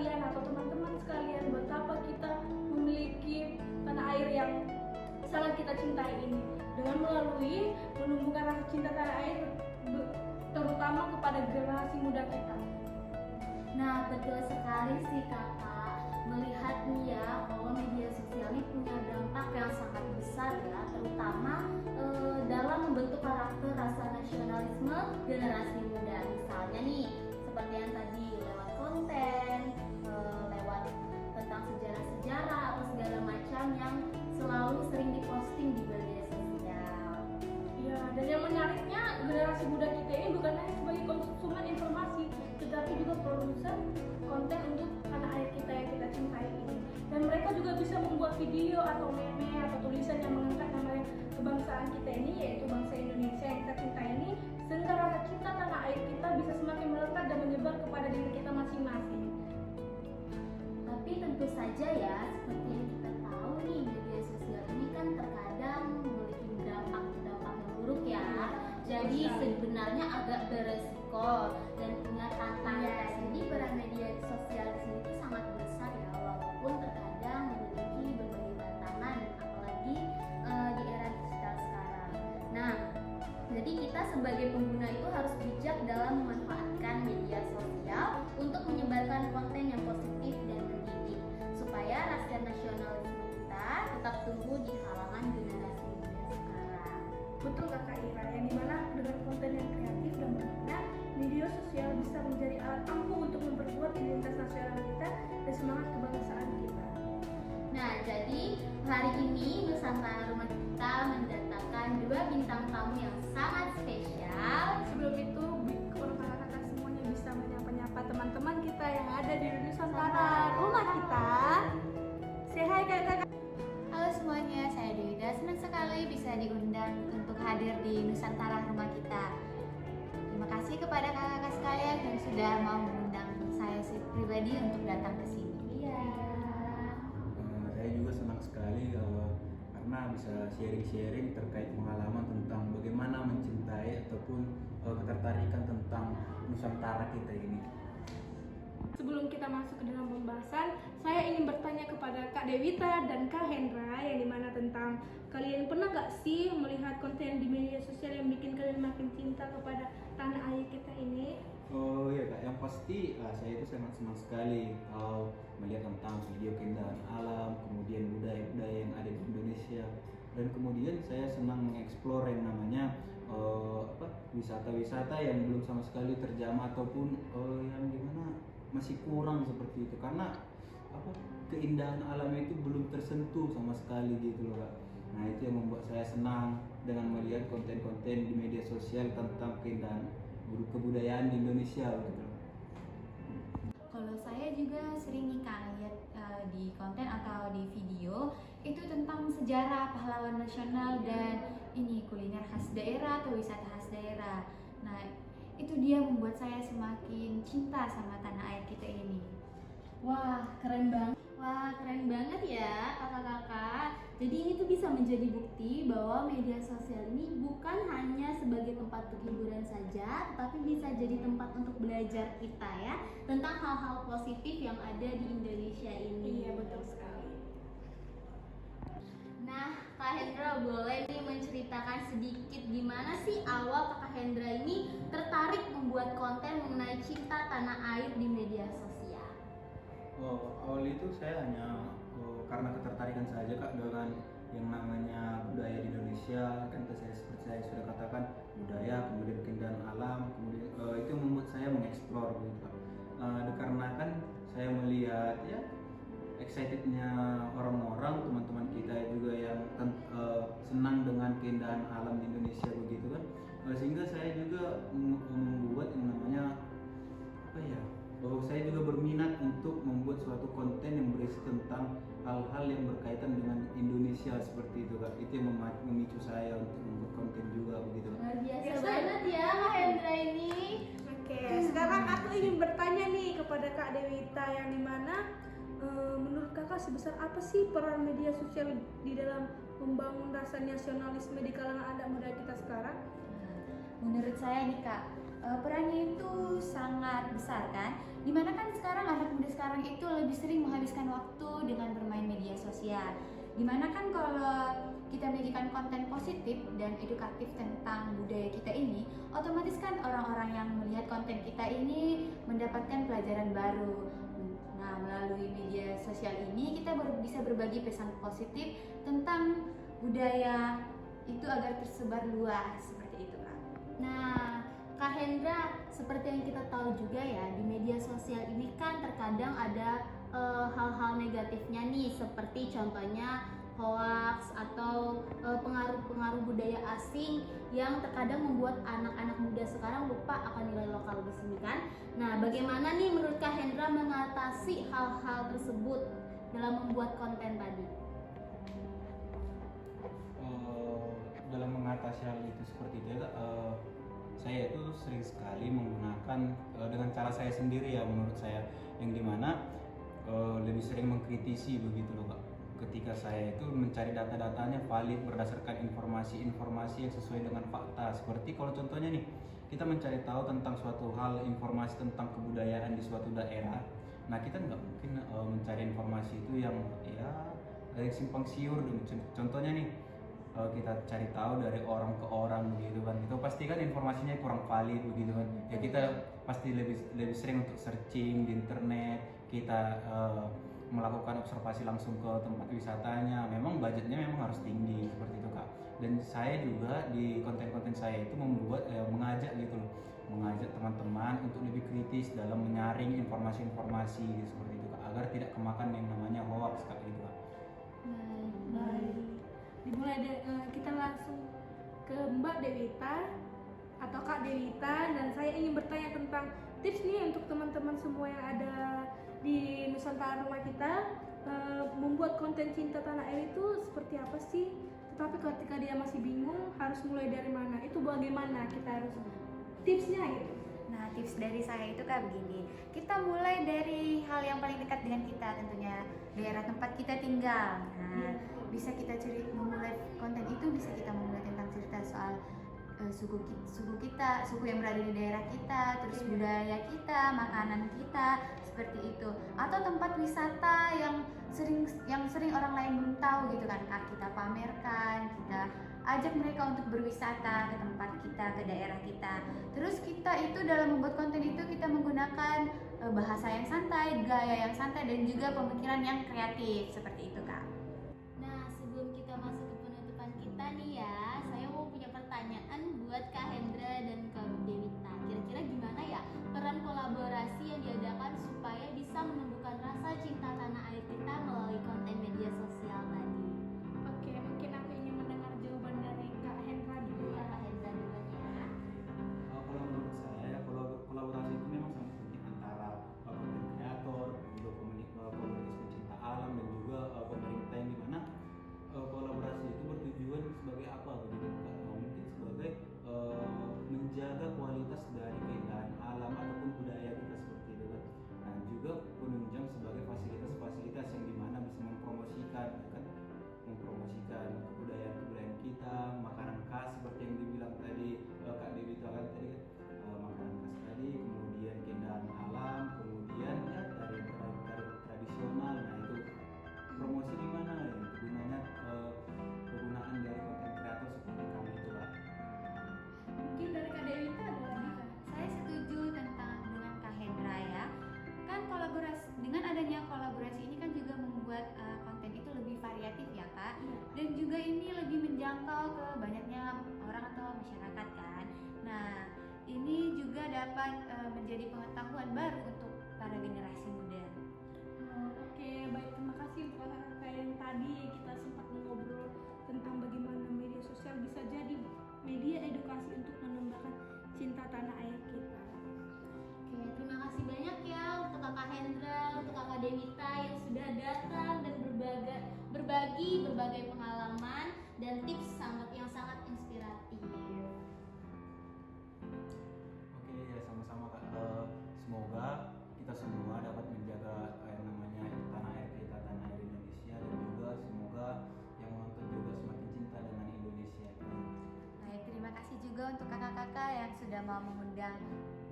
sekalian atau teman-teman sekalian betapa kita memiliki tanah air yang sangat kita cintai ini dengan melalui menumbuhkan rasa cinta tanah air terutama kepada generasi muda kita. Nah, betul sekali sih kakak. Melihat nih ya bahwa media sosial ini punya dampak yang sangat besar ya, terutama dalam membentuk karakter rasa nasionalisme generasi muda. Misalnya nih, seperti yang tadi lewat konten, lewat tentang sejarah-sejarah atau segala macam yang selalu sering diposting di media sosial. Ya, dan yang menariknya generasi muda kita ini bukan hanya sebagai konsumen informasi, tetapi juga produser konten untuk tanah air kita yang kita cintai ini. Dan mereka juga bisa membuat video atau meme atau tulisan yang mengangkat nama kebangsaan kita ini, yaitu bangsa Indonesia yang kita cintai ini, sehingga rasa cinta tanah air kita bisa semakin melekat dan menyebar kepada diri kita masing-masing. Tapi tentu saja ya, seperti yang kita tahu nih, media sosial ini kan terkadang memiliki dampak-dampak yang buruk ya. Jadi sebenarnya agak beresiko dan punya tantangan. Jadi peran media sosial di sini itu sangat besar ya, walaupun terkadang memiliki berbagai tantangan, apalagi di era digital sekarang. Nah, jadi kita sebagai pengguna itu harus bijak dalam memanfaatkan media sosial untuk menyebarkan konten yang positif dan mendidik, supaya rasa nasionalisme kita tetap tumbuh di kalangan generasi muda sekarang. Betul Kakak Ira, yang dimana dengan konten yang kreatif dan berguna, media sosial bisa menjadi alat ampuh untuk memperkuat identitas nasional kita dan semangat kebangsaan kita. Nah, jadi hari ini Nusantara Rumah Kita mendatangkan 2 bintang tamu yang sangat spesial. Sebelum itu, kakak-kakak semuanya bisa menyapa-nyapa teman-teman kita yang ada di Nusantara Rumah Kita. Say hi kakak. Halo semuanya, saya Dewida. Senang sekali bisa diundang untuk hadir di Nusantara Rumah Kita. Terima kasih kepada kakak-kakak sekalian yang sudah mau mengundang saya pribadi untuk datang ke sini. Iya. Saya juga senang sekali karena bisa sharing-sharing terkait pengalaman tentang bagaimana mencintai ataupun ketertarikan tentang Nusantara kita ini. Sebelum kita masuk ke dalam pembahasan, saya ingin bertanya kepada Kak Dewita dan Kak Hendra, yang dimana tentang kalian pernah gak sih melihat konten di media sosial yang bikin kalian makin cinta kepada tanah air kita ini? Oh iya Kak, yang pasti saya itu sangat senang sekali melihat tentang video keindahan alam, kemudian budaya-budaya yang ada di Indonesia, dan kemudian saya senang mengeksplor yang namanya wisata-wisata yang belum sama sekali terjamah ataupun yang dimana masih kurang seperti itu, karena keindahan alam itu belum tersentuh sama sekali gitu loh Kak. Nah itu yang membuat saya senang dengan melihat konten-konten di media sosial tentang keindahan kebudayaan di Indonesia gitu. Kalau saya juga sering nih Kak lihat di konten atau di video itu tentang sejarah pahlawan nasional dan ini kuliner khas daerah atau wisata khas daerah. Nah, itu dia membuat saya semakin cinta sama tanah air kita ini. Wah, keren banget ya kakak-kakak. Jadi ini tuh bisa menjadi bukti bahwa media sosial ini bukan hanya sebagai tempat untuk hiburan saja, tetapi bisa jadi tempat untuk belajar kita ya tentang hal-hal positif yang ada di Indonesia ini. Iya, betul sekali. Nah, Kak Hendra boleh nih menceritakan sedikit gimana sih awal Kak Hendra ini tertarik membuat konten mengenai cinta tanah air di media sosial? Awal itu saya hanya karena ketertarikan saja Kak dengan yang namanya budaya di Indonesia, kan seperti saya sudah katakan budaya, kemudian keindahan alam, kemudian itu membuat saya mengeksplor gitu Kak. Dikarenakan saya melihat ya excitednya orang-orang, teman-teman kita juga yang senang dengan keindahan alam di Indonesia begitu kan, sehingga saya juga membuat yang namanya saya juga berminat untuk membuat suatu konten yang berisi tentang hal-hal yang berkaitan dengan Indonesia seperti itu Kak. Itu yang memicu saya untuk membuat konten juga begitu. Luar biasa banget ya Kak Hendra ini. Oke, sekarang aku ingin bertanya nih kepada Kak Dewita, yang dimana menurut kakak sebesar apa sih peran media sosial di dalam membangun rasa nasionalisme di kalangan anak muda kita sekarang? Menurut saya nih Kak, perannya itu sangat besar kan. Dimana kan sekarang anak muda sekarang itu lebih sering menghabiskan waktu dengan bermain media sosial. Dimana kan kalau kita menyajikan konten positif dan edukatif tentang budaya kita ini, otomatis kan orang-orang yang melihat konten kita ini mendapatkan pelajaran baru. Nah, melalui media sosial ini kita bisa berbagi pesan positif tentang budaya itu agar tersebar luas, seperti itu Kak. Nah, Kak Hendra, seperti yang kita tahu juga ya, di media sosial ini kan terkadang ada hal-hal negatifnya nih, seperti contohnya hoax atau pengaruh-pengaruh budaya asing yang terkadang membuat anak-anak muda sekarang lupa akan nilai lokal di sini kan. Nah, bagaimana nih menurut Kak Hendra mengatasi hal-hal tersebut dalam membuat konten tadi? Dalam mengatasi hal itu seperti itu ya, saya itu sering sekali menggunakan dengan cara saya sendiri ya, menurut saya, yang dimana lebih sering mengkritisi begitu loh Kak. Ketika saya itu mencari data-datanya valid berdasarkan informasi-informasi yang sesuai dengan fakta. Seperti kalau contohnya nih, kita mencari tahu tentang suatu hal, informasi tentang kebudayaan di suatu daerah. Nah, kita nggak mungkin mencari informasi itu yang ya dari simpang siur. Contohnya nih, kita cari tahu dari orang ke orang begitu kan, itu pasti kan informasinya kurang valid begitu kan. Ya kita pasti lebih sering untuk searching di internet, kita melakukan observasi langsung ke tempat wisatanya. Memang budgetnya memang harus tinggi seperti itu Kak. Dan saya juga di konten-konten saya itu mengajak gitu loh, mengajak teman-teman untuk lebih kritis dalam menyaring informasi-informasi gitu, seperti itu Kak, agar tidak kemakan yang namanya hoax Kak gitu Kak. Baik. Dimulai kita langsung ke Mbak Dewita atau Kak Dewita, dan saya ingin bertanya tentang tips nih untuk teman-teman semua yang ada di Nusantara rumah kita, membuat konten cinta tanah air itu seperti apa sih? Tetapi ketika dia masih bingung harus mulai dari mana, itu bagaimana kita harus tipsnya gitu? Nah, tips dari saya itu Kak begini, kita mulai dari hal yang paling dekat dengan kita, tentunya daerah tempat kita tinggal. Nah, bisa kita memulai konten itu, bisa kita memulai tentang cerita soal suku yang berada di daerah kita, terus budaya kita, makanan kita, seperti itu. Atau tempat wisata yang sering orang lain belum tahu gitu kan Kak, kita pamerkan, kita ajak mereka untuk berwisata ke tempat kita, ke daerah kita. Terus kita itu dalam membuat konten itu kita menggunakan bahasa yang santai, gaya yang santai, dan juga pemikiran yang kreatif, seperti itu Kak. Nah, sebelum kita masuk ke penutupan kita nih ya, saya mau punya pertanyaan buat Kak Hendra dan Kak Dewita. Kira-kira gimana ya peran kolaborasi yang diadakan supaya bisa menumbuhkan rasa cinta tanah air kita melalui konten media sosial tadi? Oke, mungkin aku ingin mendengar jawaban dari Kak Hendra dulu Ya, ya. Kak Hendra duluan ya. Kalau menurut saya kolaborasi itu memang sangat penting antara konten kreator, juga komunitas pecinta alam, dan juga pemerintah, yang dimana kolaborasi itu bertujuan sebagai apa begitu Kak? Mungkin sebagai menjaga kualitas dari keindahan alam ataupun budaya kita seperti itu kan. Nah, juga penunjang sebagai fasilitas-fasilitas yang dimana bisa mempromosikan kebudayaan kita, makanan khas seperti yang dibilang tadi Kak Dewi kan tadi kan, makanan khas tadi, kemudian keindahan alam, kemudian ya tari tradisional. Nah, itu promosi di mana ya, gunanya kegunaan dari konten kreator seperti kami itu Kak. Mungkin dari Kak Dewita ada lagi Kak? Saya setuju dengan Kak Hendra ya. Kan dengan adanya kolaborasi ini kan juga membuat konten itu lebih variatif ya Kak. Dan juga ini lebih menjangkau ke banyaknya orang atau masyarakat kan. Nah, ini juga dapat menjadi pengetahuan baru untuk para generasi muda. Oke, baik, terima kasih untuk kakak yang tadi kita sempat ngobrol tentang bagaimana media sosial bisa jadi media edukasi untuk menambahkan cinta tanah air kita. Oke, terima kasih banyak ya untuk Kakak Hendra, untuk Kakak Dewita yang sudah datang dan berbagi berbagai pengalaman dan tips yang sangat inspiratif. Oke, ya sama-sama Kak. Semoga kita semua dapat menjaga yang namanya tanah air kita, tanah air Indonesia, dan juga semoga yang menonton juga semakin cinta dengan Indonesia. Baik, terima kasih juga juga untuk kakak-kakak yang sudah mau mengundang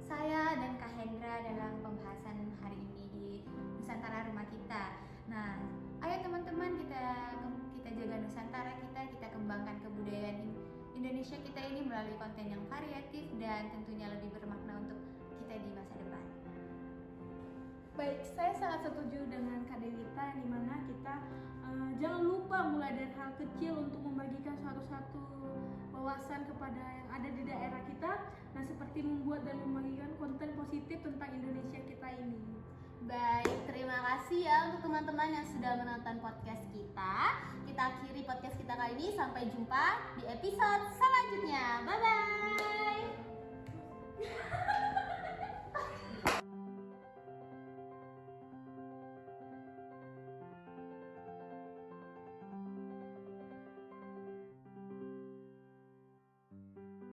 saya dan Kak Hendra dalam pembahasan hari ini di Nusantara Rumah Kita. Nah, ayo teman-teman kita jaga Nusantara kita kembangkan kebudayaan Indonesia kita ini melalui konten yang variatif dan tentunya lebih bermakna untuk kita di masa depan. Baik, saya sangat setuju dengan Kak Dewita, yang dimana kita jangan lupa mulai dari hal kecil untuk membagikan satu wawasan kepada yang ada di daerah kita. Nah, seperti membuat dan membagikan konten positif tentang Indonesia kita ini. Baik, terima kasih ya untuk teman-teman yang sudah menonton podcast kita. Kita akhiri podcast kita kali ini, sampai jumpa di episode selanjutnya. Bye.